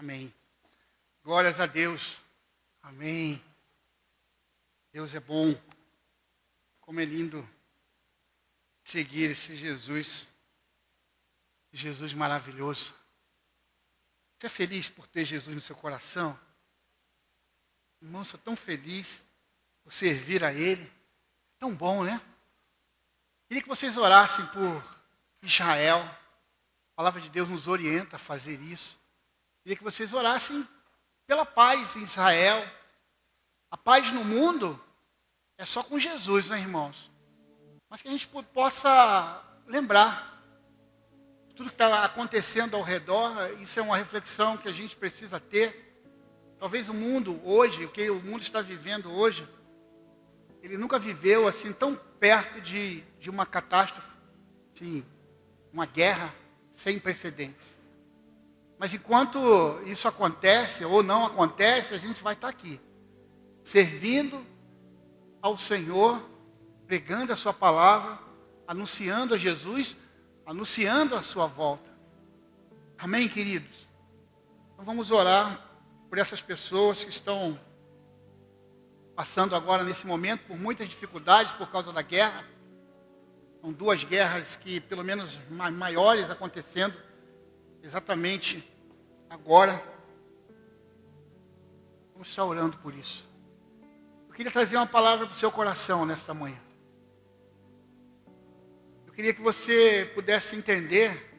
Amém. Glórias a Deus. Amém. Deus é bom. Como é lindo seguir esse Jesus. Jesus maravilhoso. Você é feliz por ter Jesus no seu coração? Irmão, sou tão feliz por servir a Ele. Tão bom, né? Queria que vocês orassem por Israel. A palavra de Deus nos orienta a fazer isso. Queria que vocês orassem pela paz em Israel. A paz no mundo é só com Jesus, né, irmãos? Mas que a gente possa lembrar tudo que está acontecendo ao redor. Isso é uma reflexão que a gente precisa ter. Talvez o mundo hoje, o que o mundo está vivendo hoje, ele nunca viveu assim tão perto de uma catástrofe, sim, uma guerra sem precedentes. Mas enquanto isso acontece ou não acontece, a gente vai estar aqui, servindo ao Senhor, pregando a sua palavra, anunciando a Jesus, anunciando a sua volta. Amém, queridos? Então vamos orar por essas pessoas que estão passando agora nesse momento por muitas dificuldades por causa da guerra. São duas guerras que pelo menos maiores acontecendo exatamente agora. Vamos estar orando por isso. Eu queria trazer uma palavra para o seu coração nesta manhã. Eu queria que você pudesse entender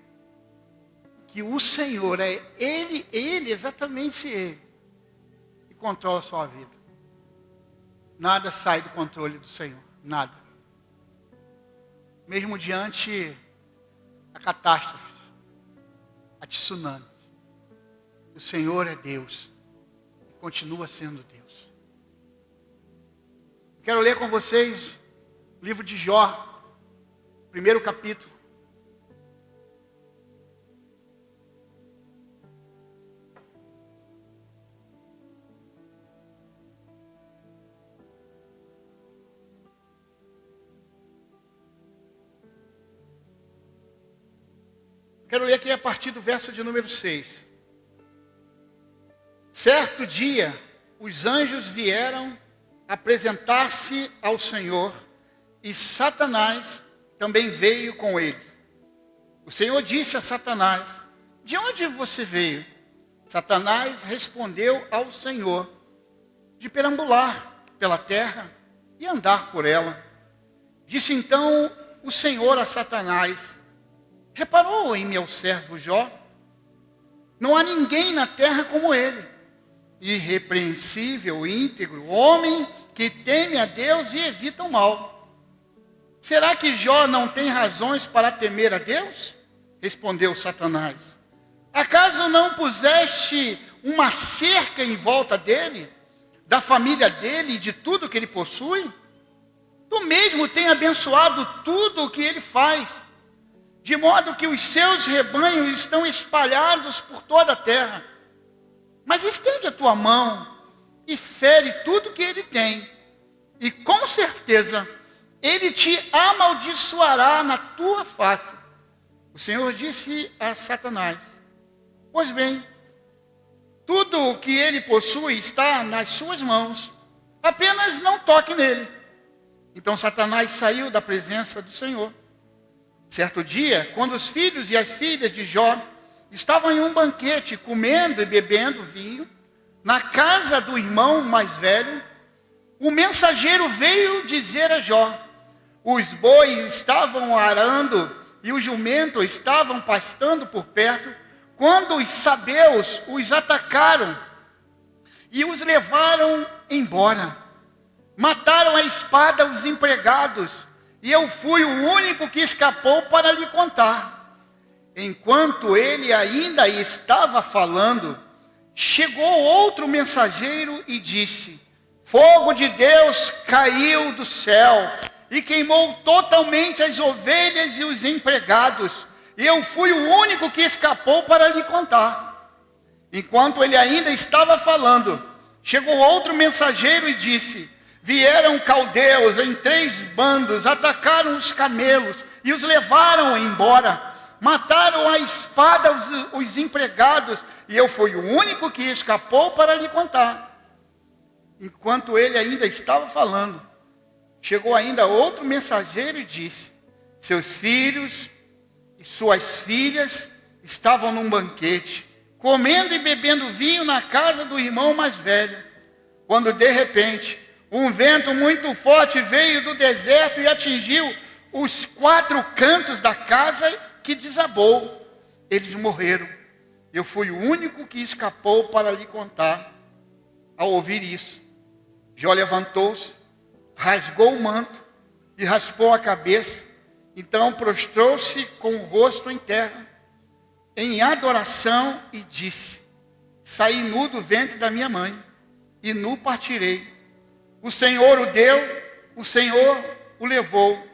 que o Senhor é Ele, exatamente Ele, que controla a sua vida. Nada sai do controle do Senhor, nada. Mesmo diante da catástrofe, a tsunami, o Senhor é Deus, e continua sendo Deus. Quero ler com vocês o livro de Jó, primeiro capítulo. Quero ler aqui a partir do verso de número 6. Certo dia, os anjos vieram apresentar-se ao Senhor, e Satanás também veio com eles. O Senhor disse a Satanás: de onde você veio? Satanás respondeu ao Senhor: de perambular pela terra e andar por ela. Disse então o Senhor a Satanás: reparou em meu servo Jó? Não há ninguém na terra como ele, irrepreensível, íntegro, homem que teme a Deus e evita o mal. Será que Jó não tem razões para temer a Deus? Respondeu Satanás. Acaso não puseste uma cerca em volta dele, da família dele e de tudo que ele possui? Tu mesmo tem abençoado tudo o que ele faz, de modo que os seus rebanhos estão espalhados por toda a terra. Mas estende a tua mão e fere tudo que ele tem, e com certeza ele te amaldiçoará na tua face. O Senhor disse a Satanás: pois bem, tudo o que ele possui está nas suas mãos, apenas não toque nele. Então Satanás saiu da presença do Senhor. Certo dia, quando os filhos e as filhas de Jó estavam em um banquete, comendo e bebendo vinho, na casa do irmão mais velho, o mensageiro veio dizer a Jó: os bois estavam arando e os jumentos estavam pastando por perto, quando os sabeus os atacaram e os levaram embora. Mataram a espada os empregados, e eu fui o único que escapou para lhe contar. Enquanto ele ainda estava falando, chegou outro mensageiro e disse: fogo de Deus caiu do céu e queimou totalmente as ovelhas e os empregados. E eu fui o único que escapou para lhe contar. Enquanto ele ainda estava falando, chegou outro mensageiro e disse: vieram caldeus em 3 bandos, atacaram os camelos e os levaram embora. mataram à espada os empregados, e eu fui o único que escapou para lhe contar. Enquanto ele ainda estava falando, chegou ainda outro mensageiro e disse: seus filhos e suas filhas estavam num banquete, comendo e bebendo vinho na casa do irmão mais velho, quando de repente um vento muito forte veio do deserto e atingiu os 4 cantos da casa, que desabou. Eles morreram. Eu fui o único que escapou para lhe contar. Ao ouvir isso, Jó levantou-se, rasgou o manto e raspou a cabeça. Então prostrou-se com o rosto em terra, em adoração, e disse: saí nu do ventre da minha mãe, e nu partirei. O Senhor o deu, o Senhor o levou.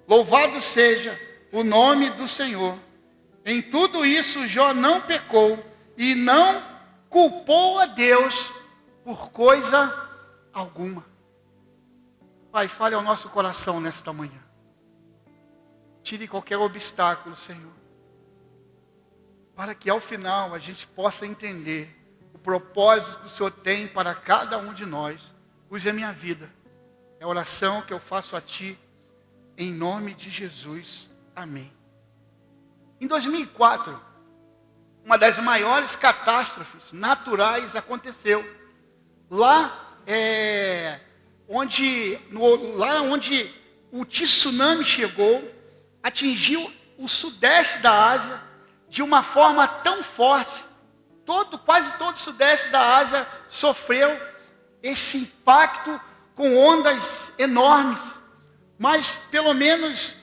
Louvado seja o nome do Senhor. Em tudo isso Jó não pecou e não culpou a Deus por coisa alguma. Pai, fale ao nosso coração nesta manhã. Tire qualquer obstáculo, Senhor, para que ao final a gente possa entender o propósito que o Senhor tem para cada um de nós. Use a minha vida. É a oração que eu faço a Ti, em nome de Jesus. Amém. Em 2004, uma das maiores catástrofes naturais aconteceu. Lá onde o tsunami chegou, atingiu o sudeste da Ásia de uma forma tão forte. Quase todo o sudeste da Ásia sofreu esse impacto com ondas enormes. Mas pelo menos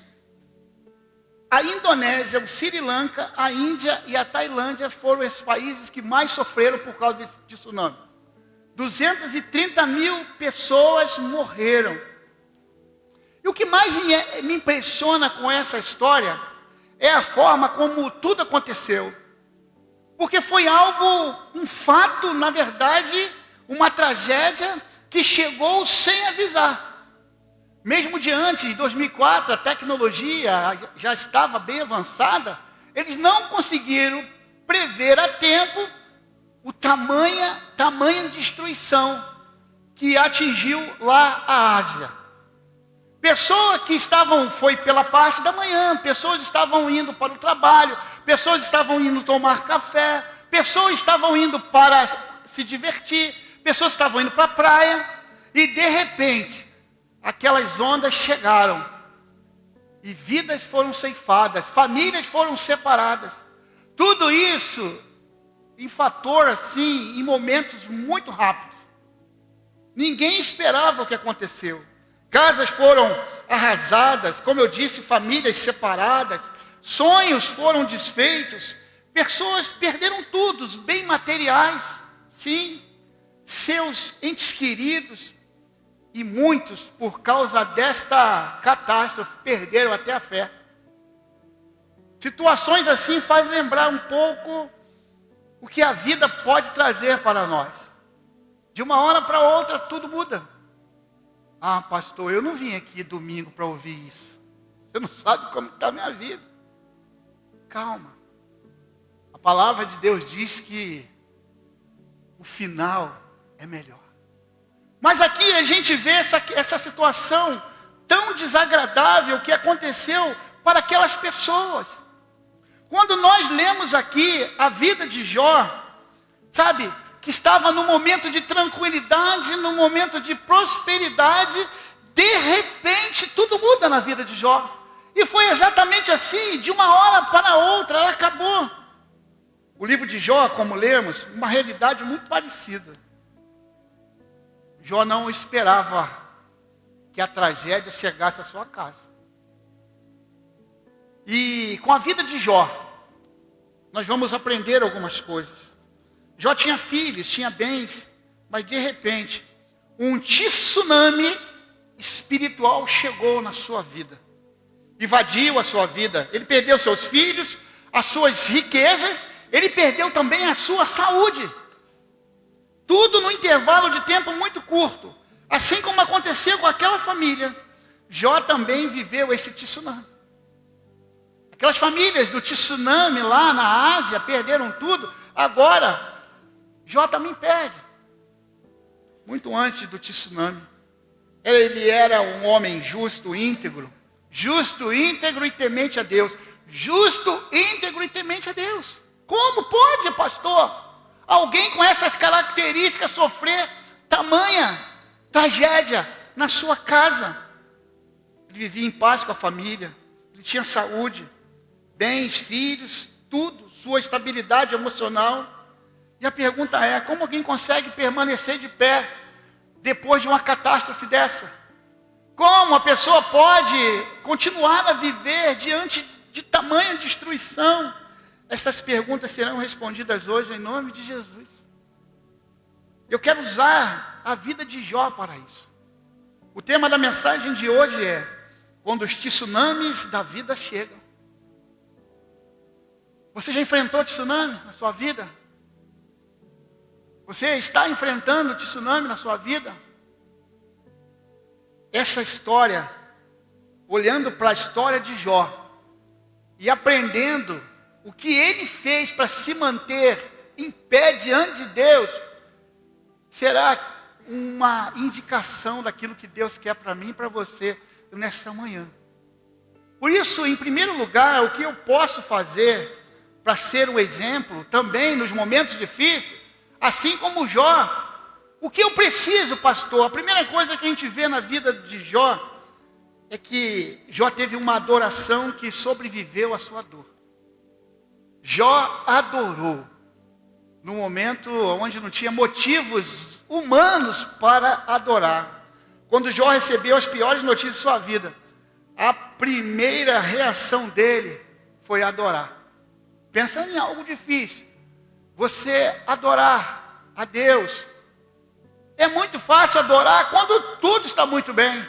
a Indonésia, o Sri Lanka, a Índia e a Tailândia foram esses países que mais sofreram por causa desse tsunami. 230 mil pessoas morreram. E o que mais me impressiona com essa história é a forma como tudo aconteceu. Porque foi um fato, na verdade, uma tragédia que chegou sem avisar. Mesmo diante de 2004, a tecnologia já estava bem avançada, eles não conseguiram prever a tempo o tamanha destruição que atingiu lá a Ásia. Pessoas que foi pela parte da manhã, pessoas estavam indo para o trabalho, pessoas estavam indo tomar café, pessoas estavam indo para se divertir, pessoas estavam indo para a praia, e de repente, aquelas ondas chegaram, e vidas foram ceifadas, famílias foram separadas. Tudo isso em fator assim, em momentos muito rápidos. Ninguém esperava o que aconteceu. Casas foram arrasadas, como eu disse, famílias separadas, sonhos foram desfeitos, pessoas perderam tudo, os bens materiais, sim, seus entes queridos, e muitos, por causa desta catástrofe, perderam até a fé. Situações assim fazem lembrar um pouco o que a vida pode trazer para nós. De uma hora para outra, tudo muda. Ah, pastor, eu não vim aqui domingo para ouvir isso. Você não sabe como está a minha vida. Calma. A palavra de Deus diz que o final é melhor. Mas aqui a gente vê essa situação tão desagradável que aconteceu para aquelas pessoas. Quando nós lemos aqui a vida de Jó, sabe, que estava num momento de tranquilidade, num momento de prosperidade, de repente tudo muda na vida de Jó. E foi exatamente assim, de uma hora para outra, ela acabou. O livro de Jó, como lemos, uma realidade muito parecida. Jó não esperava que a tragédia chegasse à sua casa. E com a vida de Jó, nós vamos aprender algumas coisas. Jó tinha filhos, tinha bens, mas de repente, um tsunami espiritual chegou na sua vida. Invadiu a sua vida. Ele perdeu seus filhos, as suas riquezas, ele perdeu também a sua saúde. Tudo num intervalo de tempo muito curto. Assim como aconteceu com aquela família, Jó também viveu esse tsunami. Aquelas famílias do tsunami lá na Ásia perderam tudo. Agora, Jó também perde. Muito antes do tsunami. Ele era um homem justo, íntegro e temente a Deus. Justo, íntegro e temente a Deus. Como pode, pastor, alguém com essas características sofrer tamanha tragédia na sua casa? Ele vivia em paz com a família, ele tinha saúde, bens, filhos, tudo, sua estabilidade emocional. E a pergunta é, como alguém consegue permanecer de pé depois de uma catástrofe dessa? Como a pessoa pode continuar a viver diante de tamanha destruição? Essas perguntas serão respondidas hoje em nome de Jesus. Eu quero usar a vida de Jó para isso. O tema da mensagem de hoje é: quando os tsunamis da vida chegam. Você já enfrentou tsunami na sua vida? Você está enfrentando tsunami na sua vida? Essa história, olhando para a história de Jó e aprendendo o que ele fez para se manter em pé diante de Deus, será uma indicação daquilo que Deus quer para mim e para você nesta manhã. Por isso, em primeiro lugar, o que eu posso fazer para ser um exemplo também nos momentos difíceis, assim como Jó. O que eu preciso, pastor? A primeira coisa que a gente vê na vida de Jó é que Jó teve uma adoração que sobreviveu à sua dor. Jó adorou no momento onde não tinha motivos humanos para adorar. Quando Jó recebeu as piores notícias de sua vida, a primeira reação dele foi adorar. Pensando em algo difícil, você adorar a Deus. É muito fácil adorar quando tudo está muito bem.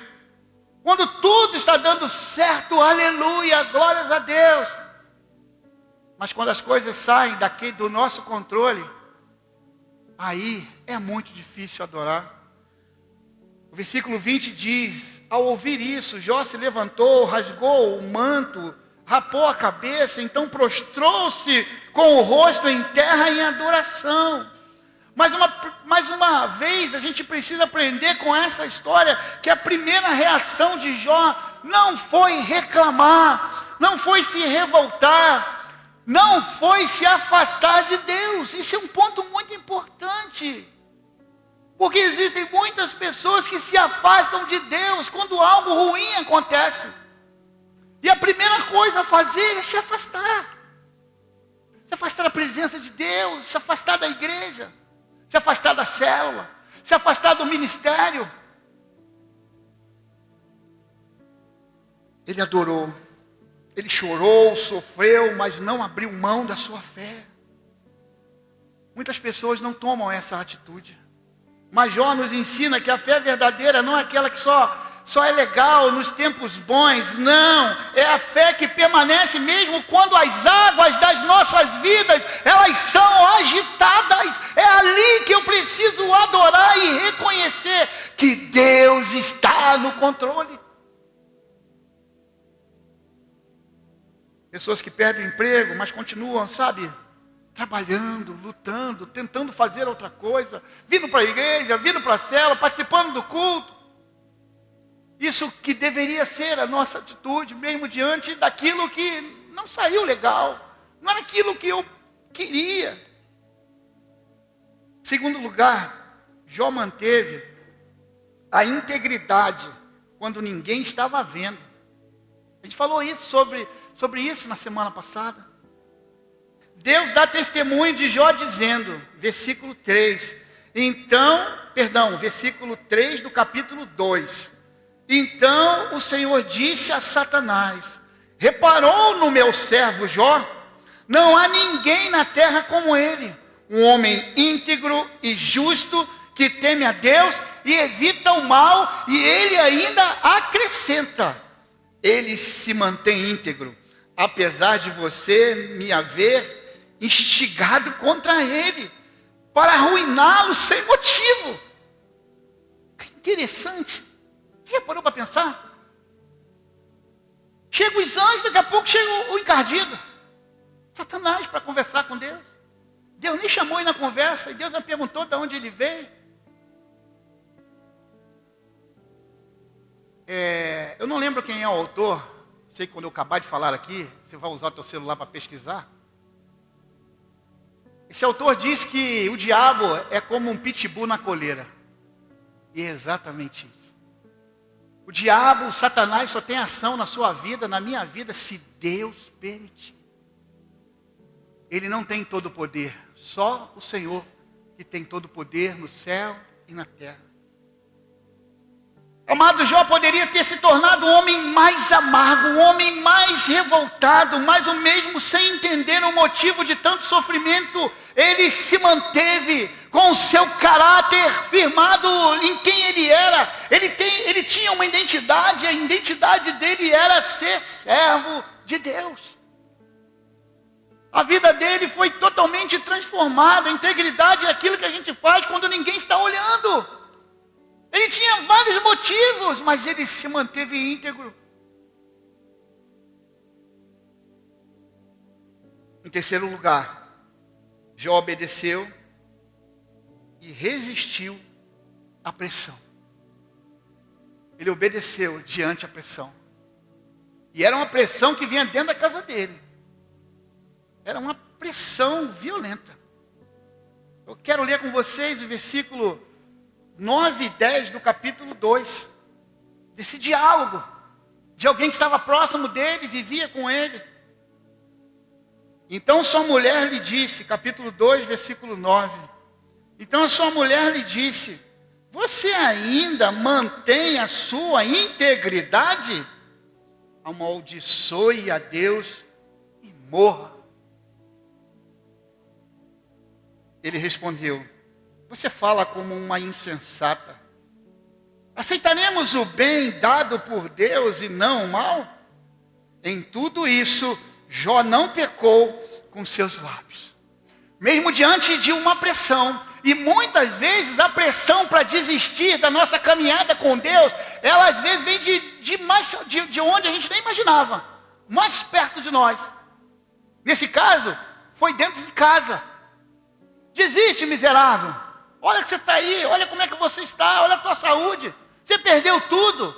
Quando tudo está dando certo, aleluia, glórias a Deus. Mas quando as coisas saem daqui do nosso controle, aí é muito difícil adorar. O versículo 20 diz: ao ouvir isso, Jó se levantou, rasgou o manto, rapou a cabeça, então prostrou-se com o rosto em terra em adoração. Mais uma vez, a gente precisa aprender com essa história que a primeira reação de Jó não foi reclamar, não foi se revoltar, não foi se afastar de Deus. Isso é um ponto muito importante. Porque existem muitas pessoas que se afastam de Deus quando algo ruim acontece. E a primeira coisa a fazer é se afastar. Se afastar da presença de Deus, se afastar da igreja, se afastar da célula, se afastar do ministério. Ele adorou, ele chorou, sofreu, mas não abriu mão da sua fé. Muitas pessoas não tomam essa atitude. Mas Jó nos ensina que a fé verdadeira não é aquela que só é legal nos tempos bons. Não, é a fé que permanece mesmo quando as águas das nossas vidas, elas são agitadas. É ali que eu preciso adorar e reconhecer que Deus está no controle. Pessoas que perdem o emprego, mas continuam, trabalhando, lutando, tentando fazer outra coisa, vindo para a igreja, vindo para a célula, participando do culto. Isso que deveria ser a nossa atitude, mesmo diante daquilo que não saiu legal, não era aquilo que eu queria. Em segundo lugar, Jó manteve a integridade quando ninguém estava vendo. A gente falou isso sobre isso na semana passada. Deus dá testemunho de Jó dizendo, versículo 3, versículo 3 do capítulo 2. Então o Senhor disse a Satanás: reparou no meu servo Jó? Não há ninguém na terra como ele, um homem íntegro e justo, que teme a Deus e evita o mal, e ele ainda acrescenta: ele se mantém íntegro, apesar de você me haver instigado contra ele, para arruiná-lo sem motivo. Que interessante. Você já parou para pensar? chegam os anjos, daqui a pouco chega o encardido. Satanás para conversar com Deus. Deus nem chamou ele na conversa, e Deus já perguntou de onde ele veio. Eu não lembro quem é o autor, sei que quando eu acabar de falar aqui, você vai usar o teu celular para pesquisar. Esse autor diz que o diabo é como um pitbull na coleira. E é exatamente isso. O diabo, o Satanás, só tem ação na sua vida, na minha vida, se Deus permitir. Ele não tem todo o poder. Só o Senhor que tem todo o poder no céu e na terra. Amado, Jó poderia ter se tornado o homem mais amargo, o homem mais revoltado, mas o mesmo sem entender o motivo de tanto sofrimento, ele se manteve com o seu caráter firmado em quem ele era. Ele tinha uma identidade, a identidade dele era ser servo de Deus. A vida dele foi totalmente transformada. A integridade é aquilo que a gente faz quando ninguém está olhando. Ele tinha vários motivos, mas ele se manteve íntegro. Em terceiro lugar, Jó obedeceu e resistiu à pressão. Ele obedeceu diante da pressão. E era uma pressão que vinha dentro da casa dele. Era uma pressão violenta. Eu quero ler com vocês o versículo 9 e 10 do capítulo 2. Desse diálogo. De alguém que estava próximo dele, vivia com ele. Então sua mulher lhe disse, capítulo 2, versículo 9. Então a sua mulher lhe disse: você ainda mantém a sua integridade? Amaldiçoe a Deus e morra. Ele respondeu: você fala como uma insensata. Aceitaremos o bem dado por Deus e não o mal? Em tudo isso, Jó não pecou com seus lábios. Mesmo diante de uma pressão, e muitas vezes a pressão para desistir da nossa caminhada com Deus, ela às vezes vem de onde a gente nem imaginava, mais perto de nós. Nesse caso, foi dentro de casa. Desiste, miserável. Olha que você está aí, olha como é que você está, olha a tua saúde. Você perdeu tudo.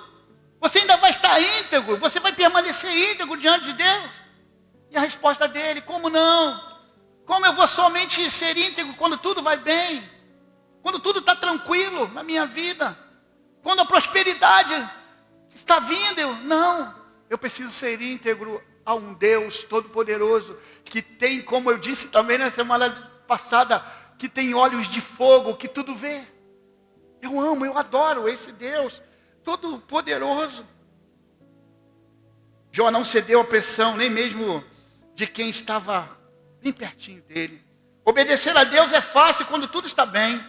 Você ainda vai estar íntegro, você vai permanecer íntegro diante de Deus. E a resposta dele: como não? Como eu vou somente ser íntegro quando tudo vai bem? Quando tudo está tranquilo na minha vida? Quando a prosperidade está vindo? Eu preciso ser íntegro a um Deus Todo-Poderoso, que tem, como eu disse também na semana passada, que tem olhos de fogo, que tudo vê. Eu amo, eu adoro esse Deus Todo-Poderoso. Jó não cedeu à pressão, nem mesmo de quem estava bem pertinho dele. Obedecer a Deus é fácil quando tudo está bem.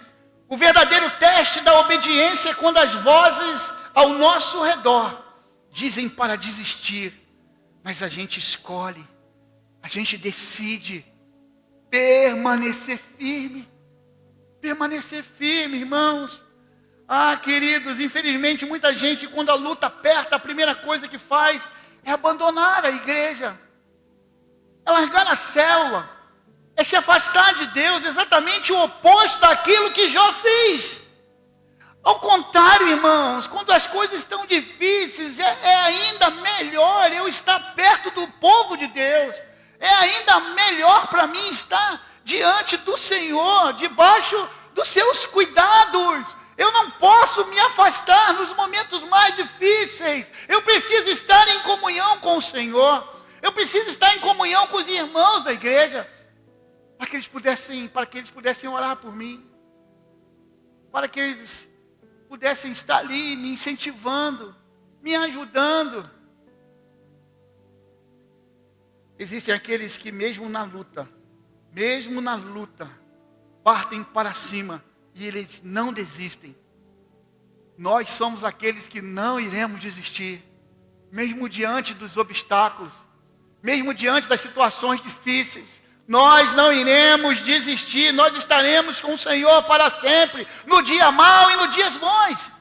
O verdadeiro teste da obediência é quando as vozes ao nosso redor dizem para desistir, mas a gente escolhe, a gente decide permanecer firme. Permanecer firme, irmãos. Queridos, infelizmente muita gente, quando a luta aperta, a primeira coisa que faz é abandonar a igreja. É largar a célula. É se afastar de Deus, exatamente o oposto daquilo que Jó fez. Ao contrário, irmãos, quando as coisas estão difíceis, é ainda melhor eu estar perto do povo de Deus. É ainda melhor para mim estar diante do Senhor, debaixo dos seus cuidados. Eu não posso me afastar nos momentos mais difíceis. Eu preciso estar em comunhão com o Senhor. Eu preciso estar em comunhão com os irmãos da igreja, para que eles pudessem orar por mim, para que eles pudessem estar ali me incentivando, me ajudando. Existem aqueles que mesmo na luta, partem para cima e eles não desistem. Nós somos aqueles que não iremos desistir, mesmo diante dos obstáculos, mesmo diante das situações difíceis. Nós não iremos desistir, nós estaremos com o Senhor para sempre, no dia mau e nos dias bons.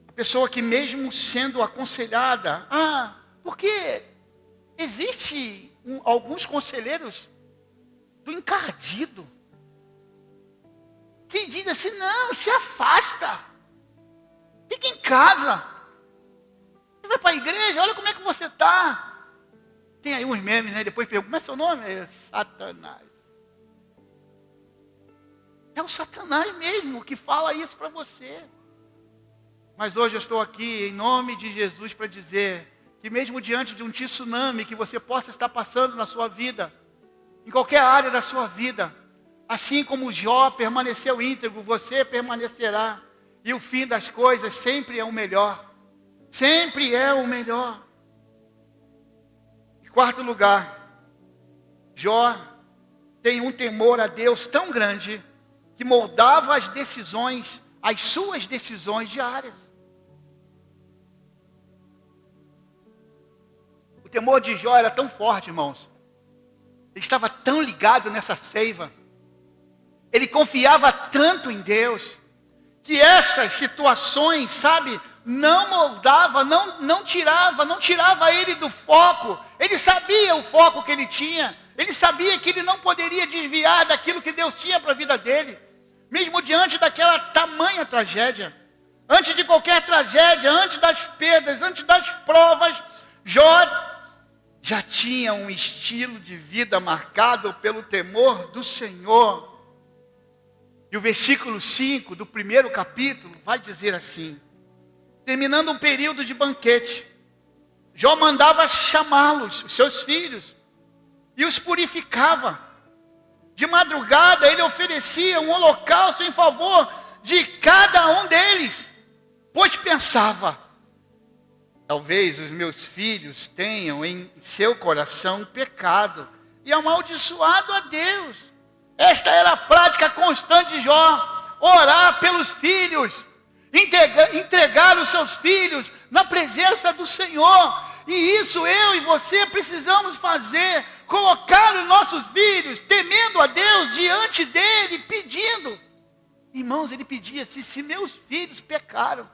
A Pessoa que mesmo sendo aconselhada, porque existe alguns conselheiros do encardido, que diz assim, não, se afasta, fica em casa, você vai para a igreja, olha como é que você está. Tem aí uns memes, né? Depois pergunta, como é seu nome? É Satanás. É o Satanás mesmo que fala isso para você. Mas hoje eu estou aqui em nome de Jesus para dizer que mesmo diante de um tsunami que você possa estar passando na sua vida, em qualquer área da sua vida, assim como Jó permaneceu íntegro, você permanecerá. E o fim das coisas sempre é o melhor. Sempre é o melhor. Em quarto lugar, Jó tem um temor a Deus tão grande que moldava as suas decisões diárias. O temor de Jó era tão forte, irmãos. Ele estava tão ligado nessa seiva. Ele confiava tanto em Deus, que essas situações, não moldava, não tirava ele do foco. Ele sabia o foco que ele tinha. Ele sabia que ele não poderia desviar daquilo que Deus tinha para a vida dele. Mesmo diante daquela tamanha tragédia. Antes de qualquer tragédia, antes das perdas, antes das provas, Jó já tinha um estilo de vida marcado pelo temor do Senhor. E o versículo 5 do primeiro capítulo vai dizer assim: terminando um período de banquete, Jó mandava chamá-los, os seus filhos, e os purificava. De madrugada ele oferecia um holocausto em favor de cada um deles, pois pensava, talvez os meus filhos tenham em seu coração pecado e amaldiçoado a Deus. Esta era a prática constante de Jó, orar pelos filhos, entregar os seus filhos na presença do Senhor. E isso eu e você precisamos fazer, colocar os nossos filhos, temendo a Deus, diante dele, pedindo. Irmãos, ele pedia assim, se meus filhos pecaram,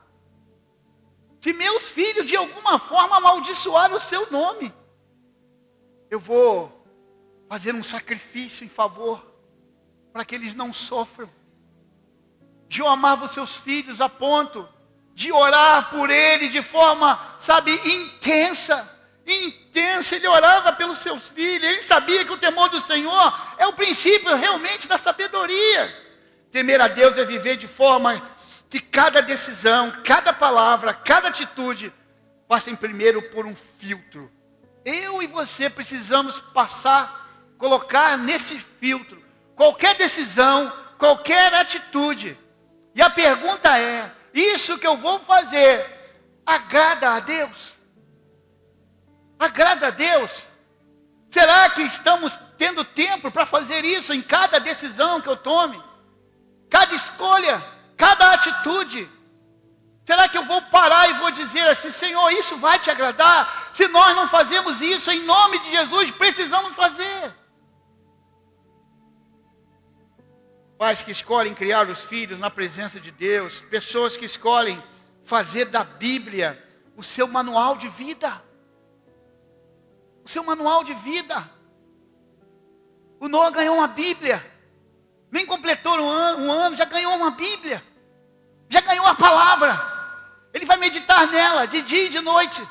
se meus filhos de alguma forma amaldiçoaram o seu nome, eu vou fazer um sacrifício em favor, para que eles não sofram. Jó amava os seus filhos a ponto de orar por ele de forma, intensa. Ele orava pelos seus filhos. Ele sabia que o temor do Senhor é o princípio realmente da sabedoria. Temer a Deus é viver de forma que cada decisão, cada palavra, cada atitude passem primeiro por um filtro. Eu e você precisamos colocar nesse filtro qualquer decisão, qualquer atitude. E a pergunta é, isso que eu vou fazer, agrada a Deus? Agrada a Deus? Será que estamos tendo tempo para fazer isso em cada decisão que eu tome? Cada escolha, cada atitude? Será que eu vou parar e vou dizer assim, Senhor, isso vai te agradar? Se nós não fazemos isso, em nome de Jesus, precisamos fazer. Pais que escolhem criar os filhos na presença de Deus, pessoas que escolhem fazer da Bíblia o seu manual de vida. O seu manual de vida. O Noah ganhou uma Bíblia. Nem completou um ano, já ganhou uma Bíblia. Já ganhou a palavra. Ele vai meditar nela de dia e de noite.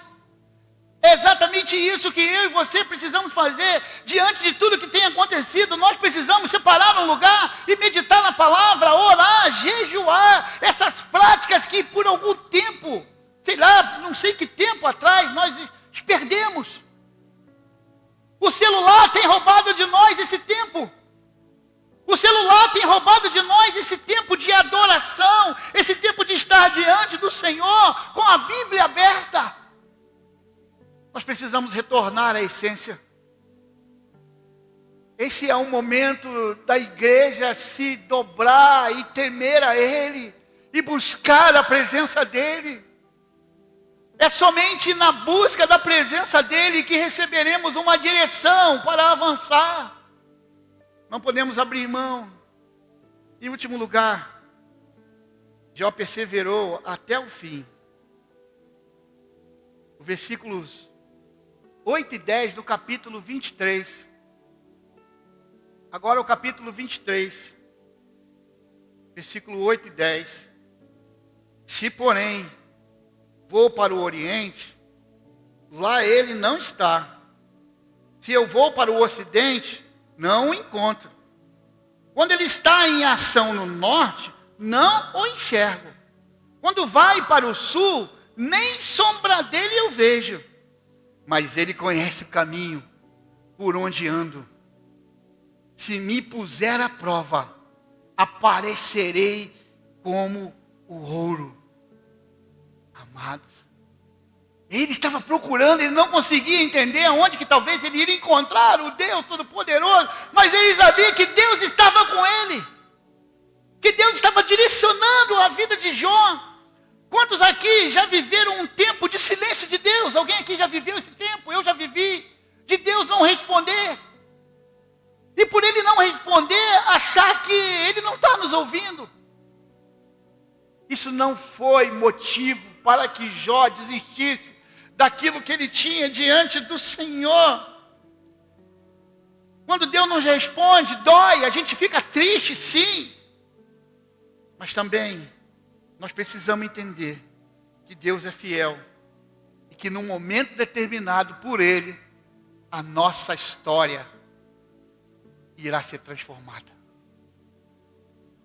É exatamente isso que eu e você precisamos fazer diante de tudo que tem acontecido. Nós precisamos separar um lugar e meditar na palavra, orar, jejuar. Essas práticas que por algum tempo, não sei que tempo atrás, nós perdemos. O celular tem roubado de nós esse tempo. O celular tem roubado de nós esse tempo de adoração, esse tempo de estar diante do Senhor com a Bíblia aberta. Nós precisamos retornar à essência. Esse é um momento da igreja se dobrar e temer a Ele e buscar a presença dEle. É somente na busca da presença dEle que receberemos uma direção para avançar. Não podemos abrir mão. Em último lugar, Jó perseverou até o fim. versículos 8 e 10 do capítulo 23. Agora o capítulo 23, versículo 8 e 10. Se, porém, vou para o Oriente, lá ele não está. Se eu vou para o Ocidente, não o encontro. Quando ele está em ação no Norte, não o enxergo. Quando vai para o Sul, nem sombra dele eu vejo. Mas ele conhece o caminho por onde ando. Se me puser à prova, aparecerei como o ouro. Amados, ele estava procurando, ele não conseguia entender aonde que talvez ele iria encontrar o Deus Todo-Poderoso, mas ele sabia que Deus estava com ele, que Deus estava direcionando a vida de Jó. Quantos aqui já viveram um tempo de silêncio de Deus? Alguém aqui já viveu esse tempo? Eu já vivi, de Deus não responder. E por ele não responder, achar que ele não está nos ouvindo. Isso não foi motivo para que Jó desistisse daquilo que ele tinha diante do Senhor. Quando Deus nos responde, dói, a gente fica triste, sim. Mas também, nós precisamos entender que Deus é fiel. E que num momento determinado por Ele, a nossa história irá ser transformada.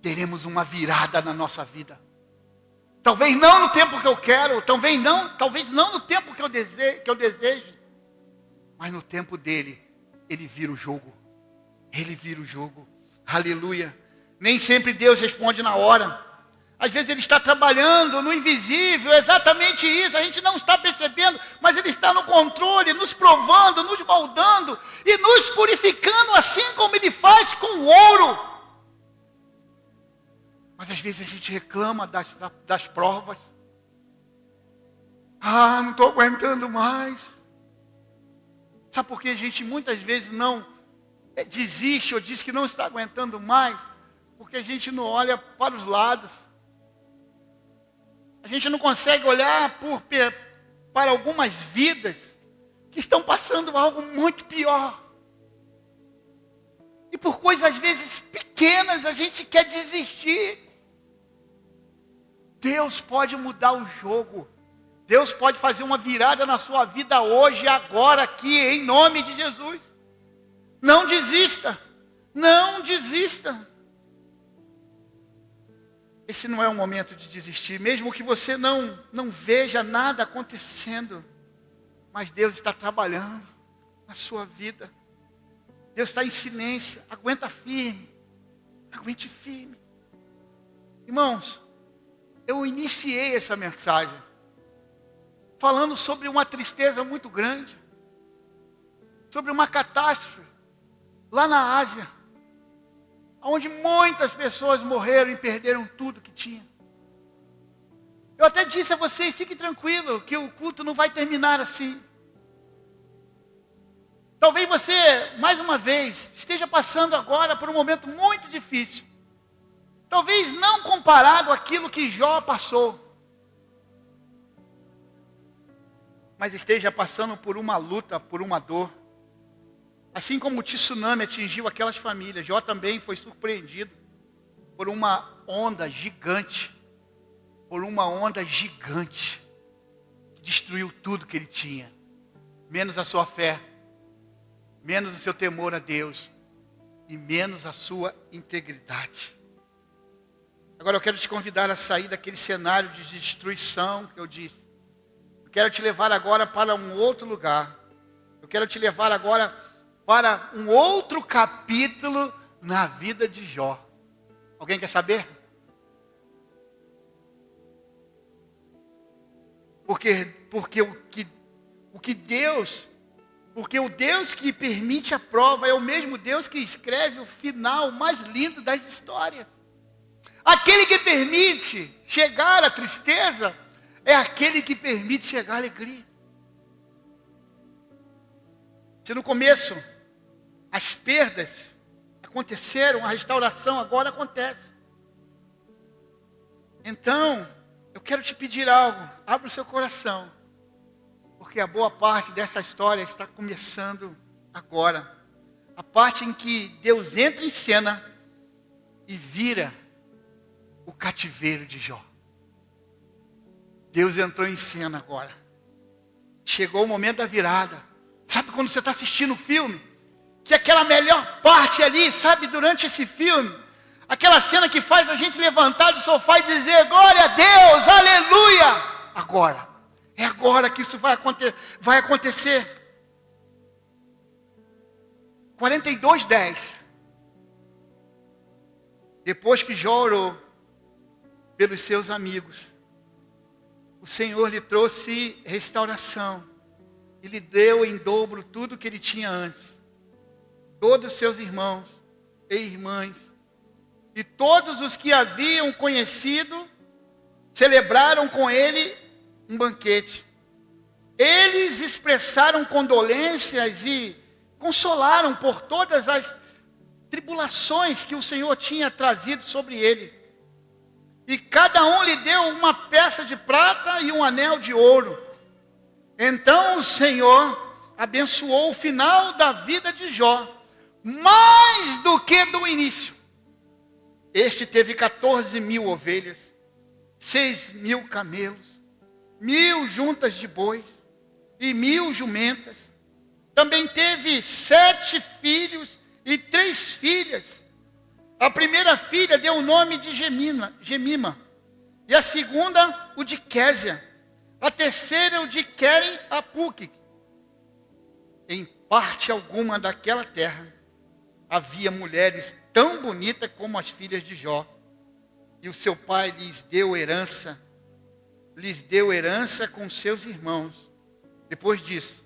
Teremos uma virada na nossa vida. Talvez não no tempo que eu quero, talvez não no tempo que eu desejo, mas no tempo dele, ele vira o jogo. Ele vira o jogo. Aleluia. Nem sempre Deus responde na hora. Às vezes ele está trabalhando no invisível, exatamente isso, a gente não está percebendo, mas ele está no controle, nos provando, nos moldando e nos purificando, assim como ele faz com o ouro. Mas às vezes a gente reclama das provas. Não estou aguentando mais. Sabe por que a gente muitas vezes não desiste ou diz que não está aguentando mais? Porque a gente não olha para os lados. A gente não consegue olhar para algumas vidas que estão passando algo muito pior. E por coisas às vezes pequenas a gente quer desistir. Deus pode mudar o jogo. Deus pode fazer uma virada na sua vida hoje, agora, aqui, em nome de Jesus. Não desista. Não desista. Esse não é o momento de desistir, mesmo que você não veja nada acontecendo. Mas Deus está trabalhando na sua vida. Deus está em silêncio. Aguenta firme. Aguente firme. Irmãos, eu iniciei essa mensagem falando sobre uma tristeza muito grande, sobre uma catástrofe lá na Ásia, onde muitas pessoas morreram e perderam tudo que tinham. Eu até disse a vocês, fique tranquilo, que o culto não vai terminar assim. Talvez você, mais uma vez, esteja passando agora por um momento muito difícil. Talvez não comparado àquilo que Jó passou. Mas esteja passando por uma luta, por uma dor. Assim como o tsunami atingiu aquelas famílias, Jó também foi surpreendido por uma onda gigante. Por uma onda gigante. Que destruiu tudo que ele tinha. Menos a sua fé. Menos o seu temor a Deus. E menos a sua integridade. Agora eu quero te convidar a sair daquele cenário de destruição que eu disse. Eu quero te levar agora para um outro lugar. Eu quero te levar agora para um outro capítulo na vida de Jó. Alguém quer saber? Porque o Deus que permite a prova é o mesmo Deus que escreve o final mais lindo das histórias. Aquele que permite chegar à tristeza é aquele que permite chegar à alegria. Se no começo as perdas aconteceram, a restauração agora acontece. Então, eu quero te pedir algo. Abra o seu coração. Porque a boa parte dessa história está começando agora. A parte em que Deus entra em cena e vira o cativeiro de Jó. Deus entrou em cena agora. Chegou o momento da virada. Sabe quando você está assistindo o filme? Que aquela melhor parte ali, sabe, durante esse filme, aquela cena que faz a gente levantar do sofá e dizer, glória a Deus, aleluia. Agora, é agora que isso vai acontecer. 42:10. Depois que Jó orou pelos seus amigos, o Senhor lhe trouxe restauração. E lhe deu em dobro tudo que ele tinha antes. Todos os seus irmãos e irmãs, e todos os que haviam conhecido, celebraram com ele um banquete. Eles expressaram condolências e consolaram por todas as tribulações que o Senhor tinha trazido sobre ele. E cada um lhe deu uma peça de prata e um anel de ouro. Então o Senhor abençoou o final da vida de Jó, mais do que do início. Este teve 14.000 ovelhas, 6.000 camelos, 1.000 juntas de bois e 1.000 jumentas. Também teve 7 filhos e 3 filhas. A primeira filha deu o nome de Gemima, e a segunda o de Késia, a terceira o de Queren Apuque. Em parte alguma daquela terra havia mulheres tão bonitas como as filhas de Jó, e o seu pai lhes deu herança com seus irmãos. Depois disso,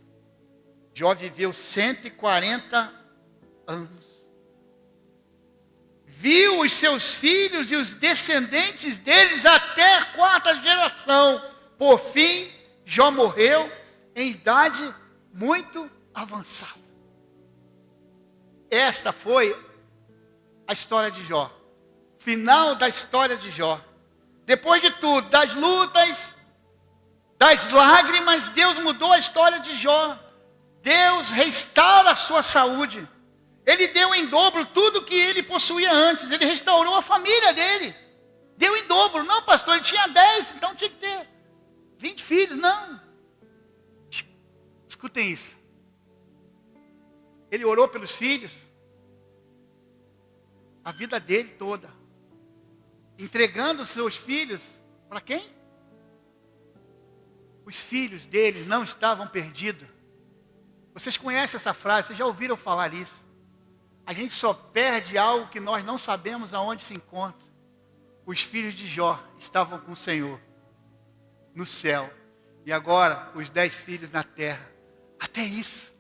Jó viveu 140 anos. Viu os seus filhos e os descendentes deles até a 4ª geração. Por fim, Jó morreu em idade muito avançada. Esta foi a história de Jó. Final da história de Jó. Depois de tudo, das lutas, das lágrimas, Deus mudou a história de Jó. Deus restaura a sua saúde. Ele deu em dobro tudo que ele possuía antes. Ele restaurou a família dele. Deu em dobro. Não, pastor, ele tinha 10, então tinha que ter 20 filhos. Não. Escutem isso. Ele orou pelos filhos a vida dele toda, entregando os seus filhos para quem? Os filhos dele não estavam perdidos. Vocês conhecem essa frase, vocês já ouviram falar isso. A gente só perde algo que nós não sabemos aonde se encontra. Os filhos de Jó estavam com o Senhor no céu, e agora os 10 filhos na terra. Até isso,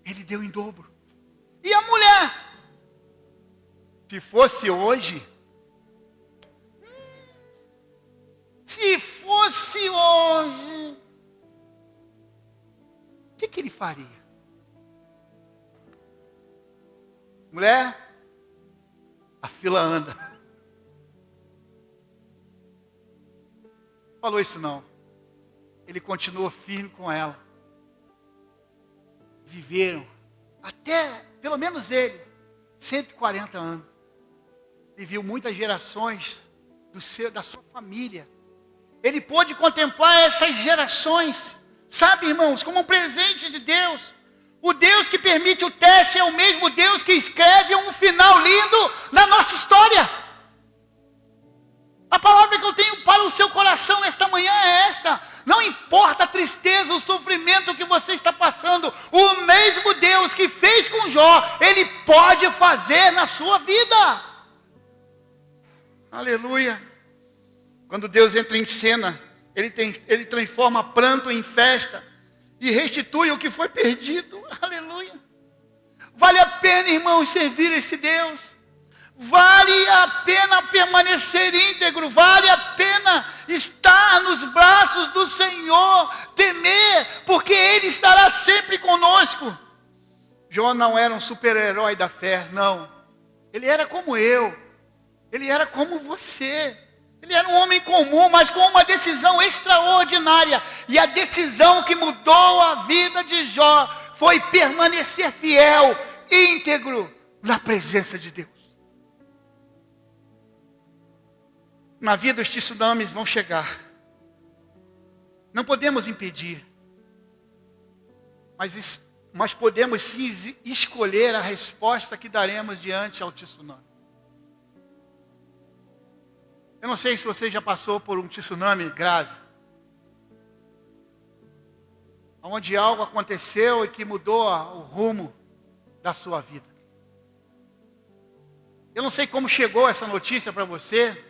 ele deu em dobro. E a mulher? Se fosse hoje, o que ele faria? Mulher, a fila anda. Falou isso não. Ele continuou firme com ela. Viveram, até, pelo menos ele, 140 anos. E viu muitas gerações da sua família. Ele pôde contemplar essas gerações, sabe, irmãos, como um presente de Deus. O Deus que permite o teste é o mesmo Deus que escreve um final lindo na nossa história. A palavra que eu tenho para o seu coração nesta manhã é esta: não importa a tristeza, o sofrimento que você está passando, o mesmo Deus que fez com Jó, Ele pode fazer na sua vida. Aleluia. Quando Deus entra em cena, Ele transforma pranto em festa e restitui o que foi perdido. Aleluia. Vale a pena, irmãos, servir esse Deus. Vale a pena permanecer íntegro. Vale a pena estar nos braços do Senhor. Temer, porque Ele estará sempre conosco. Jó não era um super-herói da fé, não. Ele era como eu. Ele era como você. Ele era um homem comum, mas com uma decisão extraordinária. E a decisão que mudou a vida de Jó foi permanecer fiel, íntegro, na presença de Deus. Na vida os tsunamis vão chegar. Não podemos impedir. Mas podemos sim escolher a resposta que daremos diante ao tsunami. Eu não sei se você já passou por um tsunami grave, onde algo aconteceu e que mudou o rumo da sua vida. Eu não sei como chegou essa notícia para você,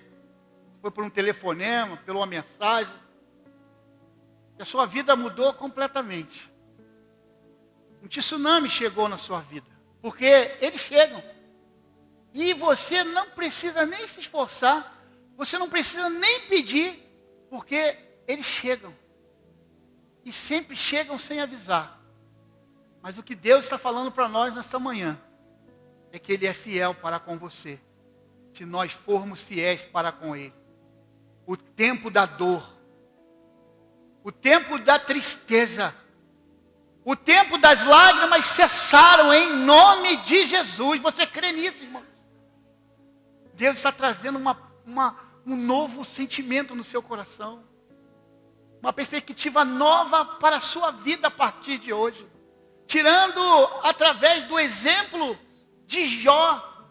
foi por um telefonema, por uma mensagem, e a sua vida mudou completamente. Um tsunami chegou na sua vida, porque eles chegam, e você não precisa nem se esforçar, você não precisa nem pedir, porque eles chegam. E sempre chegam sem avisar. Mas o que Deus está falando para nós nesta manhã, é que Ele é fiel para com você, se nós formos fiéis para com Ele. O tempo da dor, o tempo da tristeza, o tempo das lágrimas cessaram em nome de Jesus. Você crê nisso, irmão? Deus está trazendo um novo sentimento no seu coração. Uma perspectiva nova para a sua vida a partir de hoje. Tirando através do exemplo de Jó,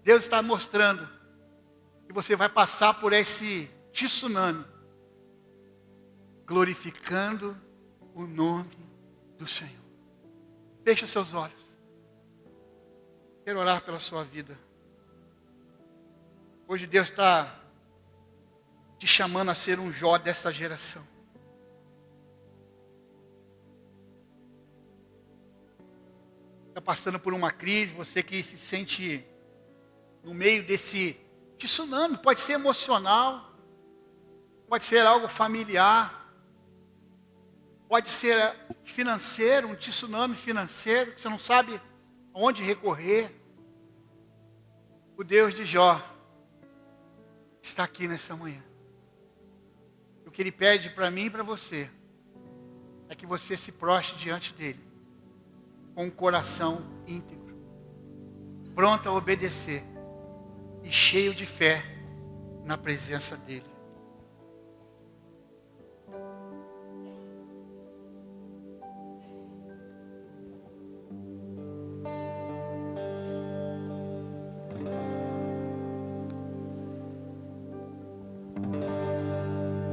Deus está mostrando que você vai passar por esse tsunami, glorificando o nome do Senhor. Feche os seus olhos. Quero orar pela sua vida. Hoje Deus está te chamando a ser um Jó desta geração. Está passando por uma crise, você que se sente no meio desse tsunami, pode ser emocional, pode ser algo familiar, pode ser financeiro, um tsunami financeiro, que você não sabe aonde recorrer. O Deus de Jó está aqui nessa manhã. O que Ele pede para mim e para você é que você se prostre diante dEle com um coração íntegro, pronto a obedecer e cheio de fé na presença dEle.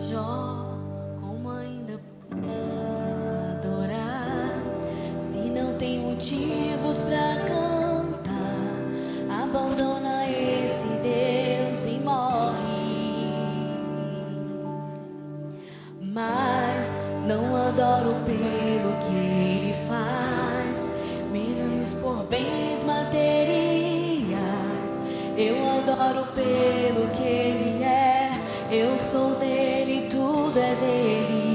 Jó, como ainda adorar, se não tem motivos pra cantar, abandona esse Deus e morre. Mas não adoro pelo que Ele faz, menos por bens materiais. Eu adoro pelo que Ele é, eu sou dele, tudo é dele.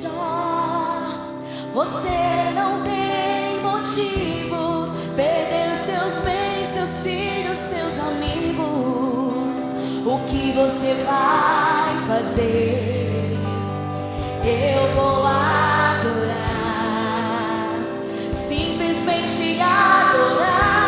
Jó, você não tem motivos, perdeu seus bens, seus filhos, seus amigos. O que você vai fazer? Eu vou adorar, simplesmente adorar.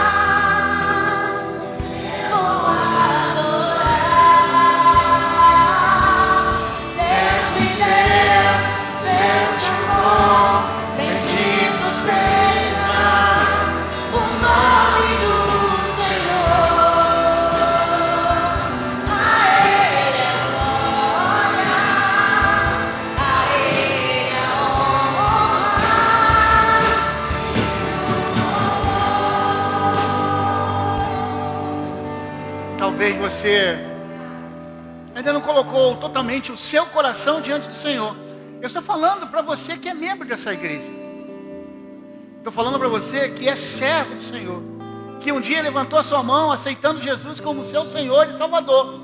Talvez você ainda não colocou totalmente o seu coração diante do Senhor. Eu estou falando para você que é membro dessa igreja. Estou falando para você que é servo do Senhor, que um dia levantou a sua mão aceitando Jesus como seu Senhor e Salvador.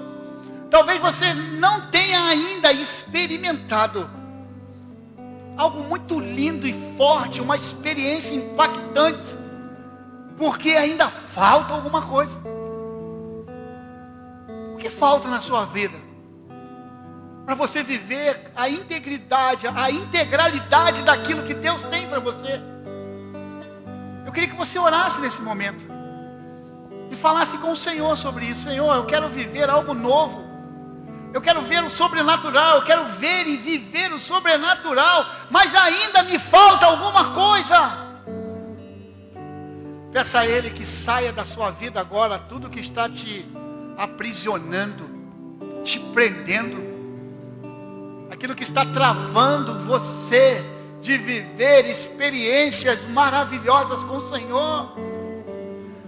Talvez você não tenha ainda experimentado algo muito lindo e forte, uma experiência impactante, porque ainda falta alguma coisa. que falta na sua vida para você viver a integridade, a integralidade daquilo que Deus tem para você? Eu queria que você orasse nesse momento e falasse com o Senhor sobre isso. Senhor, eu quero viver algo novo. Eu quero ver o sobrenatural, eu quero ver e viver o sobrenatural, mas ainda me falta alguma coisa. Peça a Ele que saia da sua vida agora tudo que está te aprisionando, te prendendo, aquilo que está travando você de viver experiências maravilhosas com o Senhor.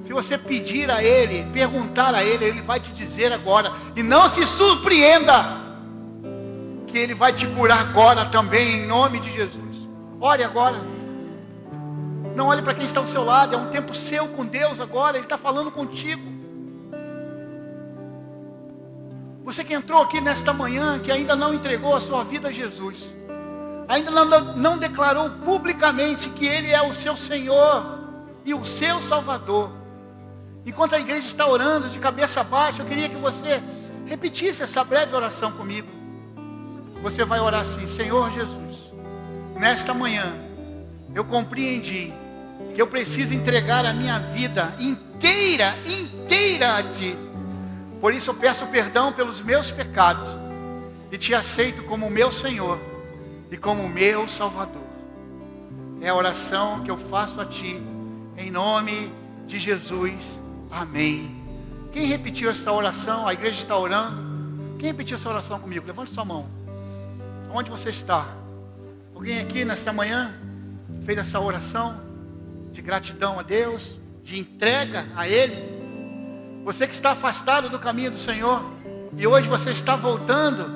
Se você pedir a Ele, perguntar a Ele, Ele vai te dizer agora. E não se surpreenda que Ele vai te curar agora também, em nome de Jesus. Ore agora. Não olhe para quem está ao seu lado. É um tempo seu com Deus agora. Ele está falando contigo. Você que entrou aqui nesta manhã, que ainda não entregou a sua vida a Jesus, ainda não declarou publicamente que Ele é o seu Senhor e o seu Salvador. Enquanto a igreja está orando de cabeça baixa, eu queria que você repetisse essa breve oração comigo. Você vai orar assim: Senhor Jesus, nesta manhã eu compreendi que eu preciso entregar a minha vida inteira a Ti. Por isso eu peço perdão pelos meus pecados e Te aceito como meu Senhor e como meu Salvador. É a oração que eu faço a Ti, em nome de Jesus. Amém. Quem repetiu essa oração? A igreja está orando. Quem repetiu essa oração comigo? Levante sua mão. Onde você está? Alguém aqui nesta manhã fez essa oração de gratidão a Deus, de entrega a Ele? Você que está afastado do caminho do Senhor e hoje você está voltando,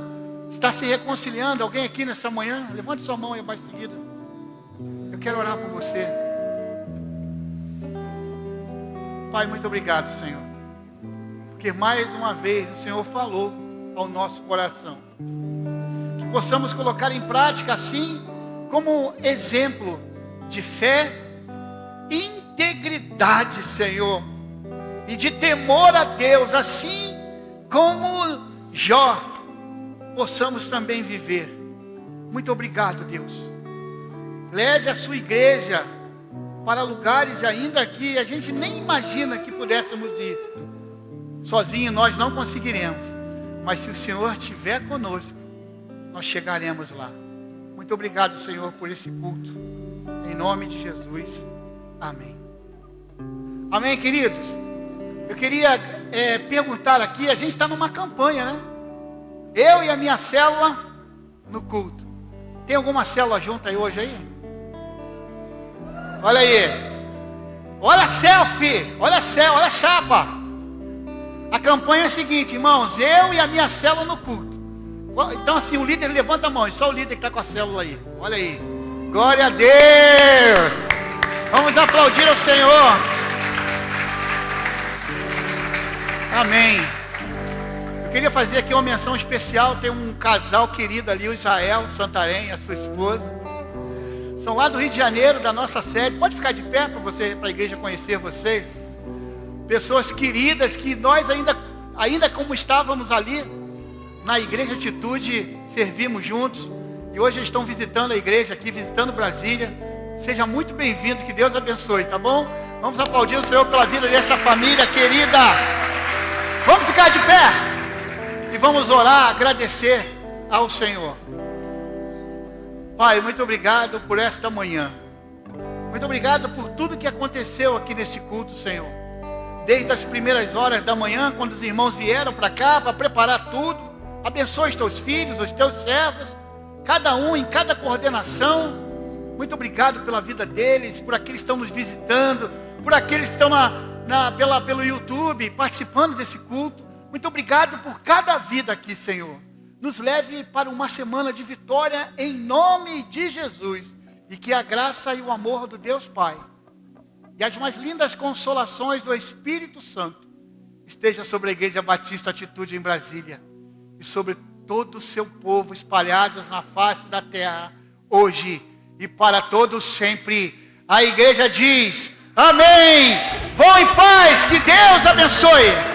está se reconciliando. Alguém aqui nessa manhã? Levante sua mão e vai em seguida. Eu quero orar por você. Pai, muito obrigado, Senhor, porque mais uma vez o Senhor falou ao nosso coração, que possamos colocar em prática assim, como exemplo de fé, integridade, Senhor, e de temor a Deus, assim como Jó, possamos também viver. Muito obrigado, Deus. Leve a sua igreja para lugares ainda que a gente nem imagina que pudéssemos ir. Sozinho nós não conseguiremos, mas se o Senhor estiver conosco, nós chegaremos lá. Muito obrigado, Senhor, por esse culto. Em nome de Jesus. Amém. Amém, queridos? Eu queria perguntar aqui, a gente está numa campanha, né? Eu e a minha célula no culto. Tem alguma célula junta aí hoje aí? Olha aí. Olha a selfie. Olha a chapa. A campanha é a seguinte, irmãos. Eu e a minha célula no culto. Então assim, o líder levanta a mão. E só o líder que está com a célula aí. Olha aí. Glória a Deus. Vamos aplaudir ao Senhor. Amém. Eu queria fazer aqui uma menção especial. Tem um casal querido ali, o Israel Santarém, a sua esposa. São lá do Rio de Janeiro, da nossa sede. Pode ficar de pé para a igreja conhecer vocês. Pessoas queridas que nós ainda como estávamos ali na Igreja Atitude, servimos juntos. E hoje eles estão visitando a igreja aqui, visitando Brasília. Seja muito bem-vindo, que Deus abençoe, tá bom? Vamos aplaudir o Senhor pela vida dessa família querida. Vamos ficar de pé e vamos orar, agradecer ao Senhor. Pai, muito obrigado por esta manhã. Muito obrigado por tudo que aconteceu aqui nesse culto, Senhor. Desde as primeiras horas da manhã, quando os irmãos vieram para cá para preparar tudo. Abençoe os teus filhos, os teus servos, cada um em cada coordenação. Muito obrigado pela vida deles, por aqueles que estão nos visitando, por aqueles que estão pelo YouTube participando desse culto. Muito obrigado por cada vida aqui, Senhor. Nos leve para uma semana de vitória em nome de Jesus. E que a graça e o amor do Deus Pai e as mais lindas consolações do Espírito Santo esteja sobre a Igreja Batista Atitude em Brasília e sobre todo o seu povo espalhados na face da terra, hoje e para todos sempre. A igreja diz: amém. Vão em paz, que Deus abençoe.